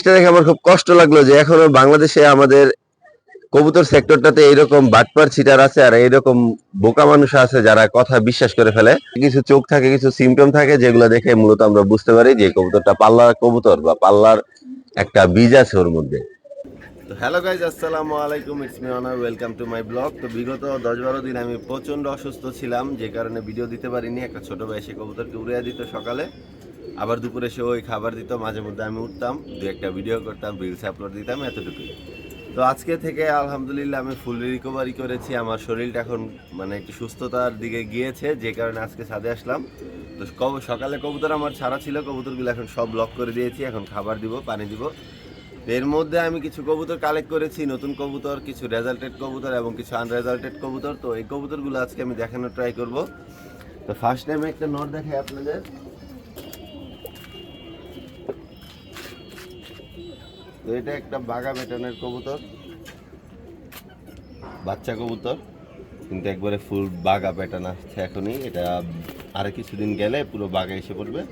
এটা দেখে আমার খুব কষ্ট লাগলো যে এখনো বাংলাদেশে আমাদের কবুতর সেক্টরটাতে এইরকম বাটপার ছিটার আছে আর এইরকম বোকা মানুষ আছে যারা কথা বিশ্বাস করে ফেলে। কিছু চোখ থাকে, কিছু সিমটম থাকে যেগুলো দেখে মূলত আমরা বুঝতে পারি যে কবুতরটা পাল্লার কবুতর বা পাল্লার একটা বীজ আছে ওর মধ্যে। তো হ্যালো গাইজ, আসসালামু আলাইকুম, it's me honour, welcome to my blog. তো বিগত 10-12 দিন আমি প্রচণ্ড অসুস্থ ছিলাম, যে কারণে ভিডিও দিতে পারিনি। একটা ছোটো ভাই এসে কবুতরকে উড়িয়ে দিত সকালে, আবার দুপুরে এসে ওই খাবার দিত, মাঝে মধ্যে আমি উঠতাম, দু একটা ভিডিও করতাম, রিলস আপলোড দিতাম, এতটুকুই। তো আজকে থেকে আলহামদুলিল্লাহ আমি ফুল রিকভারি করেছি। আমার শরীরটা এখন মানে একটু সুস্থতার দিকে গিয়েছে, যে কারণে আজকে ছাদে আসলাম। তো সকালে কবুতর আমার ছাড়া ছিল, কবুতরগুলো এখন সব লক করে দিয়েছি, এখন খাবার দিব, পানি দিব। এর মধ্যে আমি কিছু কবুতর কালেক্ট করেছি, নতুন কবুতর, কিছু রেজাল্টেড কবুতর এবং কিছু আনরেজাল্টেড কবুতর। তো এই কবুতরগুলো আজকে আমি দেখানোর ট্রাই করব। তো ফার্স্ট টাইম একটা নট দেখাই আপনাদের। তো এটা একটা বাঘা প্যাটার্নের কবুতর, বাচ্চা কবুতর, কিন্তু একবারে ফুল বাঘা প্যাটার্ন আসছে এখনই। এটা আরো কিছুদিন গেলে পুরো বাঘা এসে পড়বে।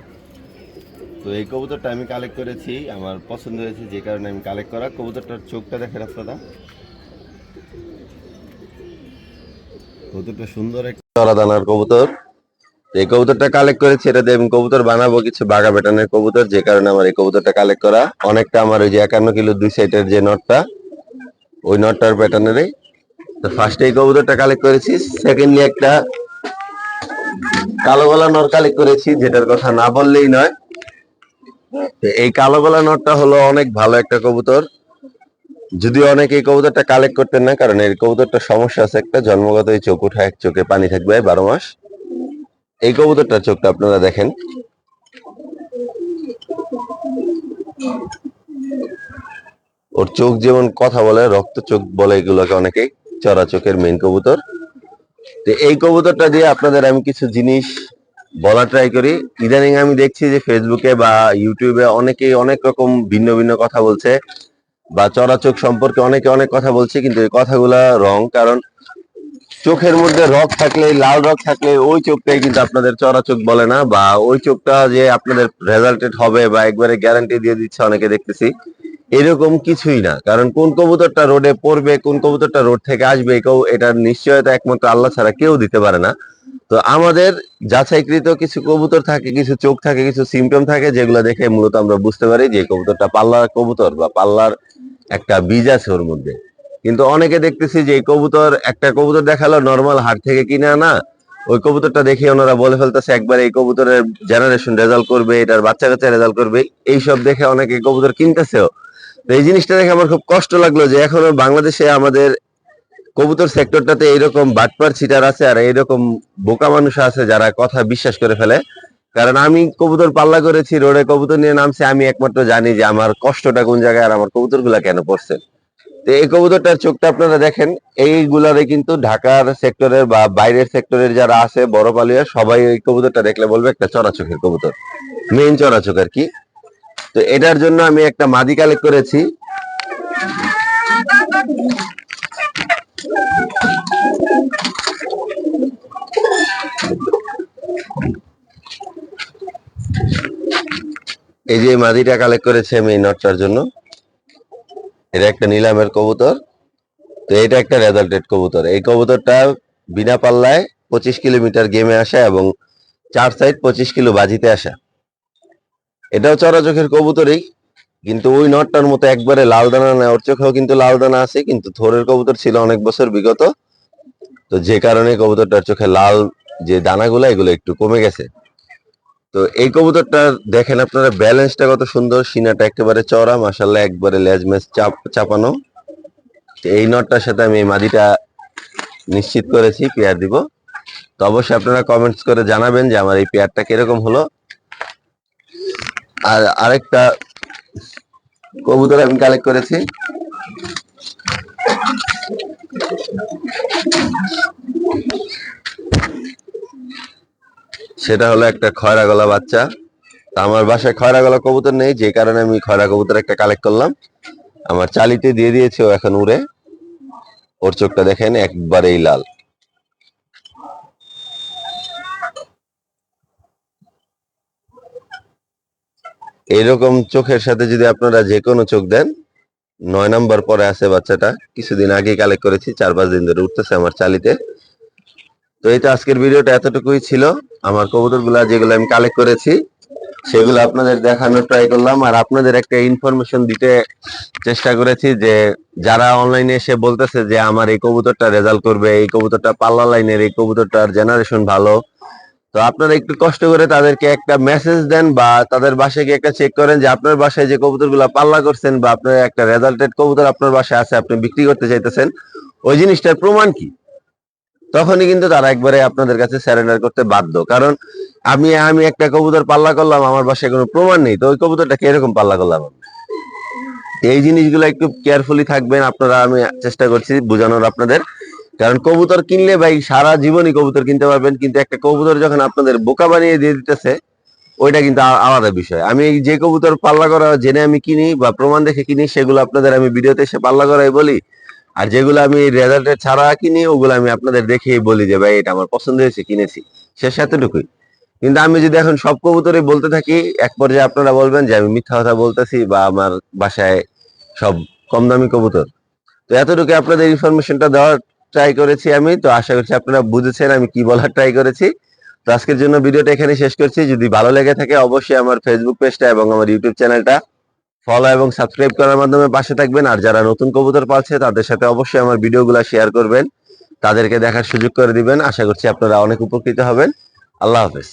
তো এই কবুতরটা আমি কালেক্ট করেছি, আমার পছন্দ হয়েছে, যে কারণে আমি কালেক্ট করা। কবুতরটার চোখটা দেখেন আপনারা, কবুতরটা সুন্দর একটা চড়া দানার কবুতর। এই কবুতরটা কালেক্ট করেছি, এটা দিয়ে আমি কবুতর বানাবো, কিছু বাঘা প্যাটার্নের কবুতর, যে কারণে আমার এই কবুতরটা কালেক্ট করা। অনেকটা আমার ওই যে 51 কিলো 2 সাইডের যে নটটা, ওই নটটার প্যাটার্নেরই। তো ফার্স্টে এই কবুতরটা কালেক্ট করেছি। সেকেন্ডলি একটা কালো গলা নর কালেক্ট করেছি, যেটার কথা না বললেই নয়। এই কালো গলা নটটা হলো অনেক ভালো একটা কবুতর, যদিও অনেকে এই কবুতরটা কালেক্ট করতেন না, কারণ এই কবুতরটা সমস্যা আছে একটা, জন্মগত এই চোখ উঠা, এক চোখে পানি থাকবে 12 মাস। এই কবুতরটার চোখটা আপনারা দেখেন, ওর চোখ যেমন কথা বলে, রক্ত চোখ বলে এগুলোকে অনেকেই, চড়া চোখের মেইন কবুতর। তো এই কবুতরটা দিয়ে আপনাদের আমি কিছু জিনিস বলা ট্রাই করি। ইদানিং আমি দেখছি যে ফেসবুকে বা ইউটিউবে অনেকেই অনেক রকম ভিন্ন ভিন্ন কথা বলছে, বা চড়া চোখ সম্পর্কে অনেকে অনেক কথা বলছে, কিন্তু এই কথাগুলা রং। কারণ চোখের মধ্যে রক থাকলে, লাল রক থাকলে ওই চোখটাই কিন্তু আপনাদের চড়া চোখ বলে না, বা ওই চোখটা যে আপনাদের রেজাল্টেড হবে বা একবারে গ্যারান্টি দিয়ে দিচ্ছে অনেকে দেখতেছি, এরকম কিছুই না। কারণ কোন কবুতরটা রোডে পড়বে, কোন কবুতরটা রোড থেকে আসবে, এটার নিশ্চয়তা একমাত্র আল্লাহ ছাড়া কেউ দিতে পারে না। তো আমাদের যাচাইকৃত কিছু কবুতর থাকে, কিছু চোখ থাকে, কিছু সিমটম থাকে, যেগুলো দেখে মূলত আমরা বুঝতে পারি যে কবুতরটা পাল্লার কবুতর বা পাল্লার একটা বীজ আছে ওর মধ্যে। কিন্তু অনেকে দেখতেছি যে এই কবুতর, একটা কবুতর দেখালো নর্মাল হাট থেকে কিনে আনা, ওই কবুতরটা দেখে ওনারা বলে ফেলতেছে একবার এই কবুতরের জেনারেশন রেজাল্ট করবে, এটার বাচ্চা কাচ্চা রেজাল্ট করবে, এইসব দেখে অনেকে কবুতর কিনতেছেও। তো এই জিনিসটা দেখে আমার খুব কষ্ট লাগলো যে এখনো বাংলাদেশে আমাদের কবুতর সেক্টরটাতে এইরকম বাটপার ছিটার আছে আর এইরকম বোকা মানুষ আছে যারা কথা বিশ্বাস করে ফেলে। কারণ আমি কবুতর পাল্লা করেছি, রোডে কবুতর নিয়ে নামছি, আমি একমাত্র জানি যে আমার কষ্টটা কোন জায়গায় আর আমার কবুতর গুলা কেন পড়ছে। তো এই কবুতরটার চোখটা আপনারা দেখেন, এইগুলারে কিন্তু ঢাকার সেক্টরের বা বাইরের সেক্টরের যারা আছে বড় পালিয়া, সবাই এই কবুতরটা দেখলে বলবে একটা চড়া চোখের কবুতর, মেইন চড়া চোখ আর কি। তো এটার জন্য আমি একটা মাদি কালেক্ট করেছি। এই যে মাদিটা কালেক্ট করেছি আমি এই নটটার জন্য। এটা একটা নিলামের কবুতর। তো এটা একটা রেজাল্টেড কবুতর। এই কবুতরটা বিনা পাল্লায় 25 কিলোমিটার গেমে আসা এবং 4 সাইড 25 কিলো বাজিতে আসা। এটাও চড়া চোখের কবুতরই, কিন্তু ওই নটটার মতো একবারে লাল দানা না। ওর চোখেও কিন্তু লাল দানা আছে, কিন্তু থোরের কবুতর ছিল অনেক বছর বিগত, তো যে কারণে কবুতরটার চোখে লাল যে দানাগুলো এগুলো একটু কমে গেছে। তো এই কবুতরটা দেখেন আপনারা, ব্যালেন্সটা কত সুন্দর, সিনাটা একেবারে চড়া, মাশাআল্লাহ, একবারে লেজ মেজ চাপানো। এই নটটার সাথে আমি এই মাদিটা নিশ্চিত করেছি পেয়ার দিব। তো অবশ্যই আপনারা কমেন্টস করে জানাবেন যে আমার এই পেয়ারটা কিরকম হলো। আর আরেকটা কবুতর আমি কালেক্ট করেছি, সেটা হলো একটা খয়রা গলা বাচ্চা। তা আমার বাসায় খয়রা গলা কবুতর নেই, যে কারণে আমি খয়রা কবুতর একটা কালেক্ট করলাম। আমার চালিতে দিয়ে দিয়েছে, ও এখন উড়ে। ওর চোখটা দেখেন একবারেই লাল। এইরকম চোখের সাথে যদি আপনারা যে কোনো চোখ দেন, 9 নাম্বার পরে আছে বাচ্চাটা, কিছুদিন আগে কালেক্ট করেছি, 4-5 দিন ধরে উঠতেছে আমার চালিতে। তো এই তো আজকের ভিডিওটা এতটুকুই ছিল। আমার কবুতরগুলা যেগুলো আমি কালেক্ট করেছি সেগুলো আপনাদের দেখানোর ট্রাই করলাম, আর আপনাদের একটা ইনফরমেশন দিতে চেষ্টা করেছি যে যারা অনলাইনে এসে বলতেছে যে আমার এই কবুতরটা রেজাল্ট করবে, এই কবুতরটা পাল্লা লাইনের, এই কবুতরটার জেনারেশন ভালো, তো আপনারা একটু কষ্ট করে তাদেরকে একটা মেসেজ দেন বা তাদের বাসায় গিয়ে একটা চেক করেন যে আপনার বাসায় যে কবুতরগুলো পাল্লা করছেন বা আপনার একটা রেজাল্টেড কবুতর আপনার বাসায় আছে, আপনি বিক্রি করতে চাইতেছেন, ওই জিনিসটার প্রমাণ কি? তখনই কিন্তু তারা একবারে আপনাদের কাছে স্যারেন্ডার করতে বাধ্য। কারণ আমি আমি একটা কবুতর পাল্লা করলাম, আমার বাসায় কোনো প্রমাণ নেই, তো ওই কবুতরটা কিরকম পাল্লা করলাম আমি? এই জিনিসগুলো একটু কেয়ারফুলি থাকবেন আপনারা, আমি চেষ্টা করছি বোঝানোর আপনাদের। কারণ কবুতর কিনলে ভাই সারা জীবনই কবুতর কিনতে পারবেন, কিন্তু একটা কবুতর যখন আপনাদের বোকা বানিয়ে দিয়ে দিতেছে, ওইটা কিন্তু আলাদা বিষয়। আমি যে কবুতর পাল্লা করা জেনে আমি কিনি বা প্রমাণ দেখে কিনি, সেগুলো আপনাদের আমি ভিডিওতে এসে পাল্লা করাই বলি। আর যেগুলো আমি রেজাল্টের ছাড়া কিনি, ওগুলো আমি আপনাদের দেখেই বলি যে ভাই এটা আমার পছন্দ হয়েছে, কিনেছি, শেষ এতটুকুই। কিন্তু আমি যদি এখন সব কবুতরই বলতে থাকি, এক পর্যায়ে আপনারা বলবেন যে আমি মিথ্যা কথা বলতেছি বা আমার বাসায় সব কম দামি কবুতর। তো এতটুকু আপনাদের ইনফরমেশনটা দেওয়ার ট্রাই করেছি আমি। তো আশা করছি আপনারা বুঝেছেন আমি কি বলার ট্রাই করেছি। তো আজকের জন্য ভিডিওটা এখানে শেষ করছি। যদি ভালো লেগে থাকে অবশ্যই আমার ফেসবুক পেজটা এবং আমার ইউটিউব চ্যানেলটা ফলো এবং সাবস্ক্রাইব করার মাধ্যমে পাশে থাকবেন। আর যারা নতুন কবুতর পালছে তাদের সাথে অবশ্যই আমার ভিডিওগুলো শেয়ার করবেন, তাদেরকে দেখার সুযোগ করে দিবেন। আশা করছি আপনারা অনেক উপকৃত হবেন। আল্লাহ হাফেজ।